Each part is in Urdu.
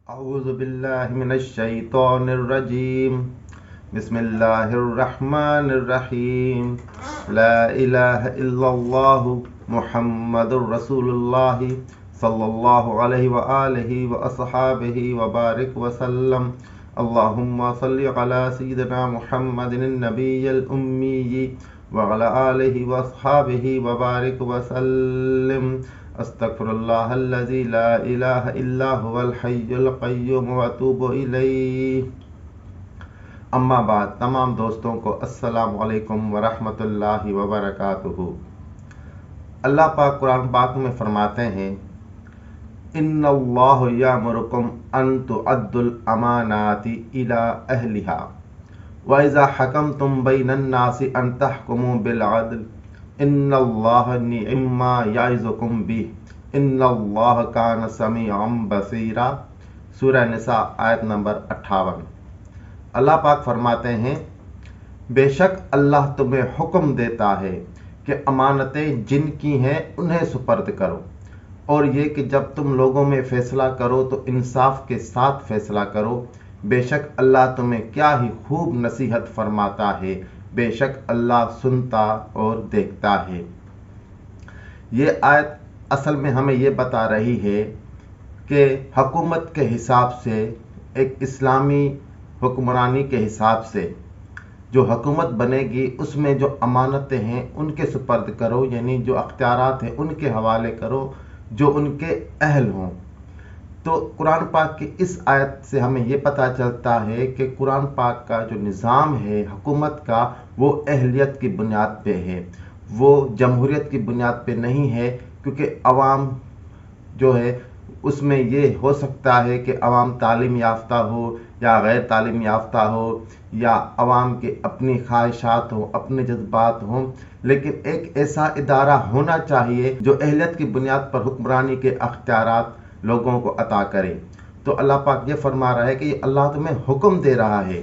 أعوذ بالله من الشيطان الرجيم. بسم الله الرحمن الرحيم. لا إله إلا الله محمد رسول الله صلى الله عليه وآله وأصحابه وبارك وسلم. اللهم صل على سيدنا محمد النبي الأمي وعلى آله وأصحابه وبارك وسلم. استغفر اللہ الذی لا الہ الا هو الحی القیوم واتوب الیہ. اما بعد، تمام دوستوں کو السلام علیکم ورحمۃ اللہ وبرکاتہ. اللہ پاک قرآن پاک میں فرماتے ہیں، ان اللہ یامرکم ان تؤدوا الامانات الی اہلہا واذا حکمتم بین الناس ان تحکموا بالعدل ان اللہ نعم ما یعظکم بہ ان اللہ کان سمیعا بصیرا. سورہ نساء آیت نمبر 58. اللہ پاک فرماتے ہیں، بے شک اللہ تمہیں حکم دیتا ہے کہ امانتیں جن کی ہیں انہیں سپرد کرو، اور یہ کہ جب تم لوگوں میں فیصلہ کرو تو انصاف کے ساتھ فیصلہ کرو. بے شک اللہ تمہیں کیا ہی خوب نصیحت فرماتا ہے، بے شک اللہ سنتا اور دیکھتا ہے. یہ آیت اصل میں ہمیں یہ بتا رہی ہے کہ حکومت کے حساب سے، ایک اسلامی حکمرانی کے حساب سے جو حکومت بنے گی اس میں جو امانتیں ہیں ان کے سپرد کرو، یعنی جو اختیارات ہیں ان کے حوالے کرو جو ان کے اہل ہوں. تو قرآن پاک کی اس آیت سے ہمیں یہ پتہ چلتا ہے کہ قرآن پاک کا جو نظام ہے حکومت کا، وہ اہلیت کی بنیاد پہ ہے، وہ جمہوریت کی بنیاد پہ نہیں ہے. کیونکہ عوام جو ہے اس میں یہ ہو سکتا ہے کہ عوام تعلیم یافتہ ہو یا غیر تعلیم یافتہ ہو، یا عوام کے اپنی خواہشات ہوں، اپنے جذبات ہوں، لیکن ایک ایسا ادارہ ہونا چاہیے جو اہلیت کی بنیاد پر حکمرانی کے اختیارات لوگوں کو عطا کرے. تو اللہ پاک یہ فرما رہا ہے کہ یہ اللہ تمہیں حکم دے رہا ہے.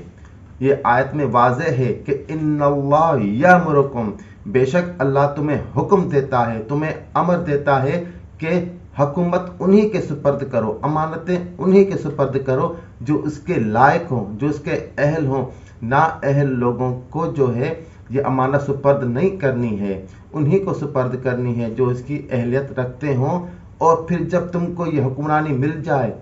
یہ آیت میں واضح ہے کہ ان اللہ یامرکم، بے شک اللہ تمہیں حکم دیتا ہے، تمہیں امر دیتا ہے کہ حکومت انہی کے سپرد کرو، امانتیں انہی کے سپرد کرو جو اس کے لائق ہوں، جو اس کے اہل ہوں. نا اہل لوگوں کو جو ہے یہ امانت سپرد نہیں کرنی ہے، انہی کو سپرد کرنی ہے جو اس کی اہلیت رکھتے ہوں. اور پھر جب تم کو یہ حکمرانی مل جائے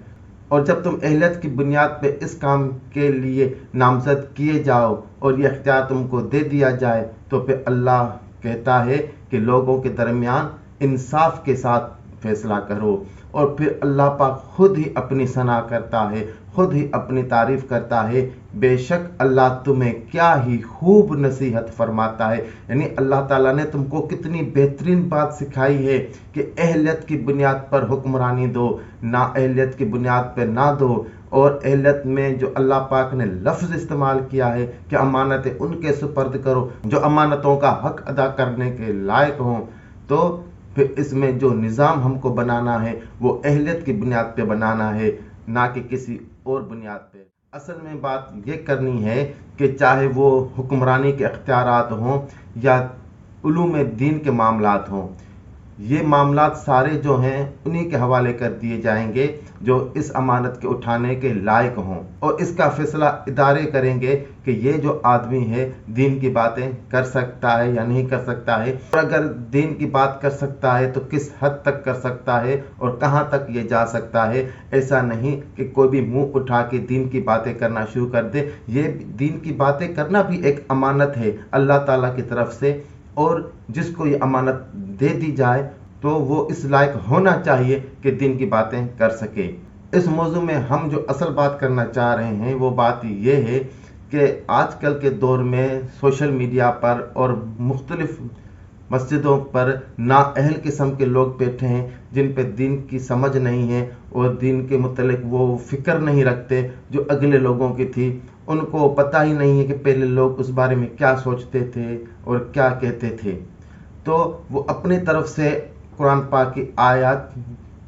اور جب تم اہلیت کی بنیاد پہ اس کام کے لیے نامزد کیے جاؤ اور یہ اختیار تم کو دے دیا جائے، تو پھر اللہ کہتا ہے کہ لوگوں کے درمیان انصاف کے ساتھ فیصلہ کرو. اور پھر اللہ پاک خود ہی اپنی ثنا کرتا ہے، خود ہی اپنی تعریف کرتا ہے، بے شک اللہ تمہیں کیا ہی خوب نصیحت فرماتا ہے. یعنی اللہ تعالیٰ نے تم کو کتنی بہترین بات سکھائی ہے کہ اہلیت کی بنیاد پر حکمرانی دو، نا اہلیت کی بنیاد پہ نہ دو. اور اہلیت میں جو اللہ پاک نے لفظ استعمال کیا ہے کہ امانتیں ان کے سپرد کرو جو امانتوں کا حق ادا کرنے کے لائق ہوں، تو پھر اس میں جو نظام ہم کو بنانا ہے وہ اہلیت کی بنیاد پہ بنانا ہے، نہ کہ کسی اور بنیاد پہ. اصل میں بات یہ کرنی ہے کہ چاہے وہ حکمرانی کے اختیارات ہوں یا علوم دین کے معاملات ہوں، یہ معاملات سارے جو ہیں انہی کے حوالے کر دیے جائیں گے جو اس امانت کے اٹھانے کے لائق ہوں. اور اس کا فیصلہ ادارے کریں گے کہ یہ جو آدمی ہے دین کی باتیں کر سکتا ہے یا نہیں کر سکتا ہے، اور اگر دین کی بات کر سکتا ہے تو کس حد تک کر سکتا ہے اور کہاں تک یہ جا سکتا ہے. ایسا نہیں کہ کوئی بھی منہ اٹھا کے دین کی باتیں کرنا شروع کر دے. یہ دین کی باتیں کرنا بھی ایک امانت ہے اللہ تعالیٰ کی طرف سے، اور جس کو یہ امانت دے دی جائے تو وہ اس لائق ہونا چاہیے کہ دین کی باتیں کر سکے. اس موضوع میں ہم جو اصل بات کرنا چاہ رہے ہیں وہ بات یہ ہے کہ آج کل کے دور میں سوشل میڈیا پر اور مختلف مسجدوں پر نااہل قسم کے لوگ بیٹھے ہیں جن پہ دین کی سمجھ نہیں ہے اور دین کے متعلق وہ فکر نہیں رکھتے جو اگلے لوگوں کی تھی. ان کو پتہ ہی نہیں ہے کہ پہلے لوگ اس بارے میں کیا سوچتے تھے اور کیا کہتے تھے. تو وہ اپنی طرف سے قرآن پاک کی آیات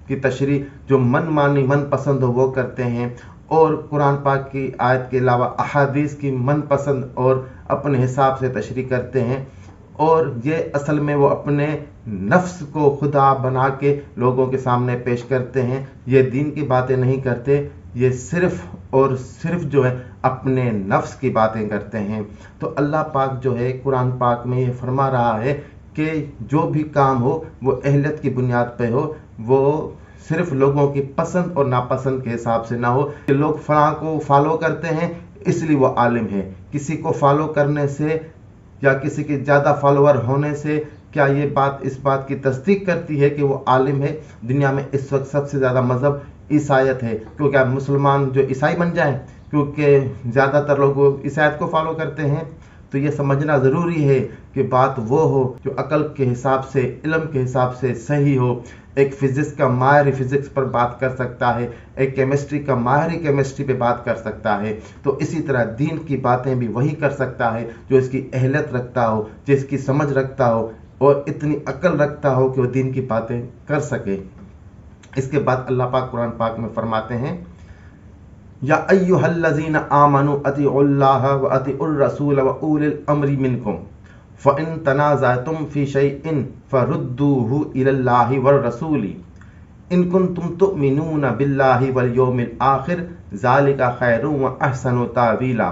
کی تشریح جو من مانی من پسند ہو وہ کرتے ہیں، اور قرآن پاک کی آیت کے علاوہ احادیث کی من پسند اور اپنے حساب سے تشریح کرتے ہیں. اور یہ اصل میں وہ اپنے نفس کو خدا بنا کے لوگوں کے سامنے پیش کرتے ہیں. یہ دین کی باتیں نہیں کرتے، یہ صرف اور صرف جو ہے اپنے نفس کی باتیں کرتے ہیں۔ تو اللہ پاک جو ہے قرآن پاک میں یہ فرما رہا ہے کہ جو بھی کام ہو وہ اہلیت کی بنیاد پہ ہو، وہ صرف لوگوں کی پسند اور ناپسند کے حساب سے نہ ہو کہ لوگ فلاں کو فالو کرتے ہیں اس لیے وہ عالم ہے۔ کسی کو فالو کرنے سے یا کسی کے زیادہ فالوور ہونے سے کیا یہ بات اس بات کی تصدیق کرتی ہے کہ وہ عالم ہے؟ دنیا میں اس وقت سب سے زیادہ مذہب عیسائیت ہے، کیونکہ اب مسلمان جو عیسائی بن جائیں، کیونکہ زیادہ تر لوگ عیسائیت کو فالو کرتے ہیں۔ تو یہ سمجھنا ضروری ہے کہ بات وہ ہو جو عقل کے حساب سے، علم کے حساب سے صحیح ہو۔ ایک فزکس کا ماہر فزکس پر بات کر سکتا ہے، ایک کیمسٹری کا ماہر کیمسٹری پہ بات کر سکتا ہے، تو اسی طرح دین کی باتیں بھی وہی کر سکتا ہے جو اس کی اہلیت رکھتا ہو، جس کی سمجھ رکھتا ہو اور اتنی عقل رکھتا ہو کہ وہ دین کی باتیں کر سکے۔ اس کے بعد اللہ پاک قرآن پاک میں فرماتے ہیں یا ایھا الذین آمنوا اطیعوا اللہ واطیعوا الرسول واولی الامر منکم فَإِن تَنَازَعْتُمْ فِي شَيْءٍ فَرُدُّوهُ إِلَى اللَّهِ وَالرَّسُولِ إِن كُنتُمْ تُؤْمِنُونَ بِاللَّهِ وَالْيَوْمِ الْآخِرِ ذَلِكَ خَيْرٌ وَأَحْسَنُ تَأْوِيلًا۔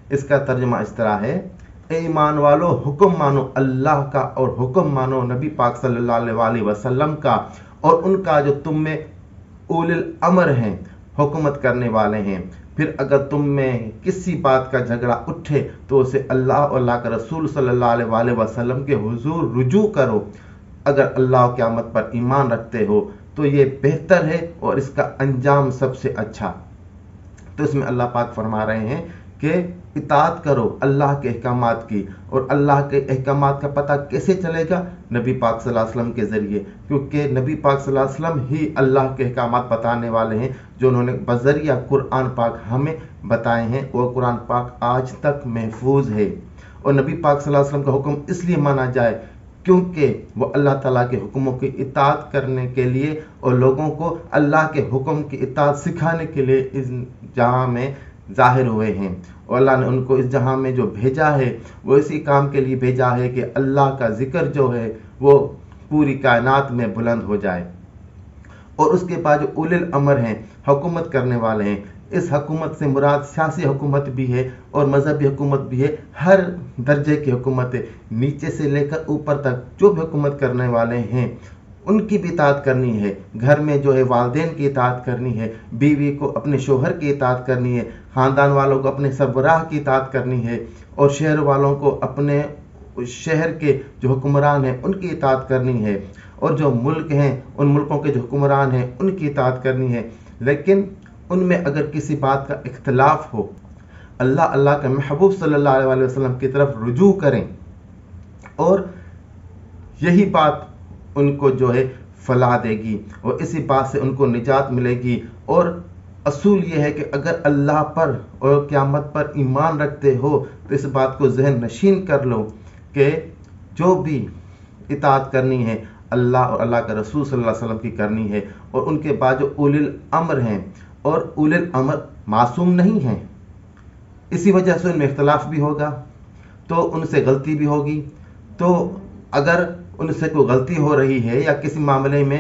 اس کا ترجمہ اس طرح ہے، اے ایمان والو، حکم مانو اللہ کا اور حکم مانو نبی پاک صلی اللہ علیہ وسلم کا اور ان کا جو تم میں اولی الامر ہیں، حکومت کرنے والے ہیں۔ پھر اگر تم میں کسی بات کا جھگڑا اٹھے تو اسے اللہ اور اللہ کا رسول صلی اللہ علیہ وسلم کے حضور رجوع کرو۔ اگر اللہ و قیامت پر ایمان رکھتے ہو تو یہ بہتر ہے اور اس کا انجام سب سے اچھا۔ تو اس میں اللہ پاک فرما رہے ہیں کہ اطاعت کرو اللہ کے احکامات کی، اور اللہ کے احکامات کا پتہ کیسے چلے گا؟ نبی پاک صلی اللہ علیہ وسلم کے ذریعے، کیونکہ نبی پاک صلی اللہ علیہ وسلم ہی اللہ کے احکامات بتانے والے ہیں جو انہوں نے بذریعہ قرآن پاک ہمیں بتائے ہیں، اور قرآن پاک آج تک محفوظ ہے۔ اور نبی پاک صلی اللہ علیہ وسلم کا حکم اس لیے مانا جائے کیونکہ وہ اللہ تعالیٰ کے حکموں کی اطاعت کرنے کے لیے اور لوگوں کو اللہ کے حکم کی اطاعت سکھانے کے لیے اس جہاں میں ظاہر ہوئے ہیں، اور اللہ نے ان کو اس جہاں میں جو بھیجا ہے وہ اسی کام کے لیے بھیجا ہے کہ اللہ کا ذکر جو ہے وہ پوری کائنات میں بلند ہو جائے۔ اور اس کے بعد جو اولی الامر ہیں، حکومت کرنے والے ہیں، اس حکومت سے مراد سیاسی حکومت بھی ہے اور مذہبی حکومت بھی ہے، ہر درجے کی حکومت ہے، نیچے سے لے کر اوپر تک جو بھی حکومت کرنے والے ہیں ان کی بھی اطاعت کرنی ہے۔ گھر میں جو ہے والدین کی اطاعت کرنی ہے، بیوی کو اپنے شوہر کی اطاعت کرنی ہے، خاندان والوں کو اپنے سربراہ کی اطاعت کرنی ہے، اور شہر والوں کو اپنے شہر کے جو حکمران ہیں ان کی اطاعت کرنی ہے، اور جو ملک ہیں ان ملکوں کے جو حکمران ہیں ان کی اطاعت کرنی ہے۔ لیکن ان میں اگر کسی بات کا اختلاف ہو، اللہ کے محبوب صلی اللہ علیہ وسلم کی طرف رجوع کریں، اور یہی بات ان کو جو ہے فلاح دے گی اور اسی بات سے ان کو نجات ملے گی۔ اور اصول یہ ہے کہ اگر اللہ پر اور قیامت پر ایمان رکھتے ہو تو اس بات کو ذہن نشین کر لو کہ جو بھی اطاعت کرنی ہے اللہ اور اللہ کا رسول صلی اللہ علیہ وسلم کی کرنی ہے۔ اور ان کے بعد جو اولی الامر ہیں، اور اولی الامر معصوم نہیں ہیں، اسی وجہ سے ان میں اختلاف بھی ہوگا تو ان سے غلطی بھی ہوگی۔ تو اگر ان سے کوئی غلطی ہو رہی ہے یا کسی معاملے میں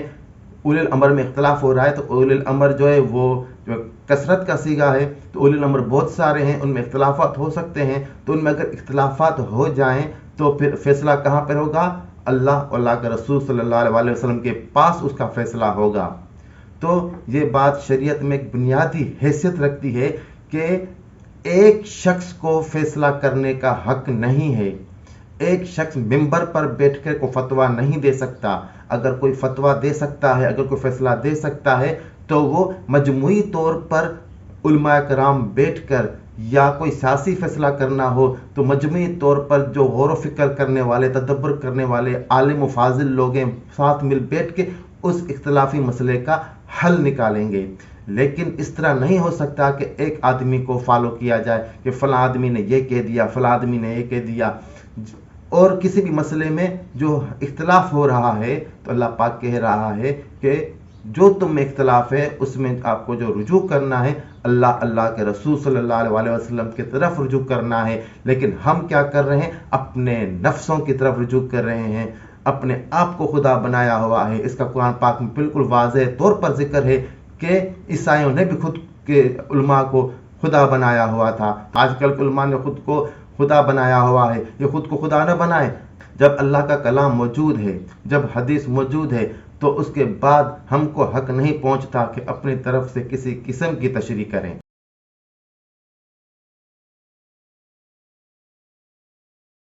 اولی الامر میں اختلاف ہو رہا ہے تو اولی الامر جو ہے وہ جو کثرت کا صیغہ ہے، تو اولی الامر بہت سارے ہیں، ان میں اختلافات ہو سکتے ہیں، تو ان میں اگر اختلافات ہو جائیں تو پھر فیصلہ کہاں پر ہوگا؟ اللہ اور اللہ کے رسول صلی اللہ علیہ وسلم کے پاس اس کا فیصلہ ہوگا۔ تو یہ بات شریعت میں ایک بنیادی حیثیت رکھتی ہے کہ ایک شخص کو فیصلہ کرنے کا حق نہیں ہے۔ ایک شخص ممبر پر بیٹھ کر کوئی فتویٰ نہیں دے سکتا۔ اگر کوئی فتویٰ دے سکتا ہے، اگر کوئی فیصلہ دے سکتا ہے تو وہ مجموعی طور پر علماء کرام بیٹھ کر، یا کوئی سیاسی فیصلہ کرنا ہو تو مجموعی طور پر جو غور و فکر کرنے والے، تدبر کرنے والے عالم و فاضل لوگ ہیں، ساتھ مل بیٹھ کے اس اختلافی مسئلے کا حل نکالیں گے۔ لیکن اس طرح نہیں ہو سکتا کہ ایک آدمی کو فالو کیا جائے کہ فلاں آدمی نے یہ کہہ دیا، فلاں آدمی نے یہ کہہ دیا۔ اور کسی بھی مسئلے میں جو اختلاف ہو رہا ہے تو اللہ پاک کہہ رہا ہے کہ جو تم میں اختلاف ہے اس میں آپ کو جو رجوع کرنا ہے اللہ کے رسول صلی اللہ علیہ وسلم کی طرف رجوع کرنا ہے۔ لیکن ہم کیا کر رہے ہیں؟ اپنے نفسوں کی طرف رجوع کر رہے ہیں، اپنے آپ کو خدا بنایا ہوا ہے۔ اس کا قرآن پاک میں بالکل واضح طور پر ذکر ہے کہ عیسائیوں نے بھی خود کے علماء کو خدا بنایا ہوا تھا۔ آج کل کے علماء نے خود کو خدا بنایا ہوا ہے، یہ خود کو خدا نہ بنائے۔ جب اللہ کا کلام موجود ہے، جب حدیث موجود ہے، تو اس کے بعد ہم کو حق نہیں پہنچتا کہ اپنی طرف سے کسی قسم کی تشریح کریں۔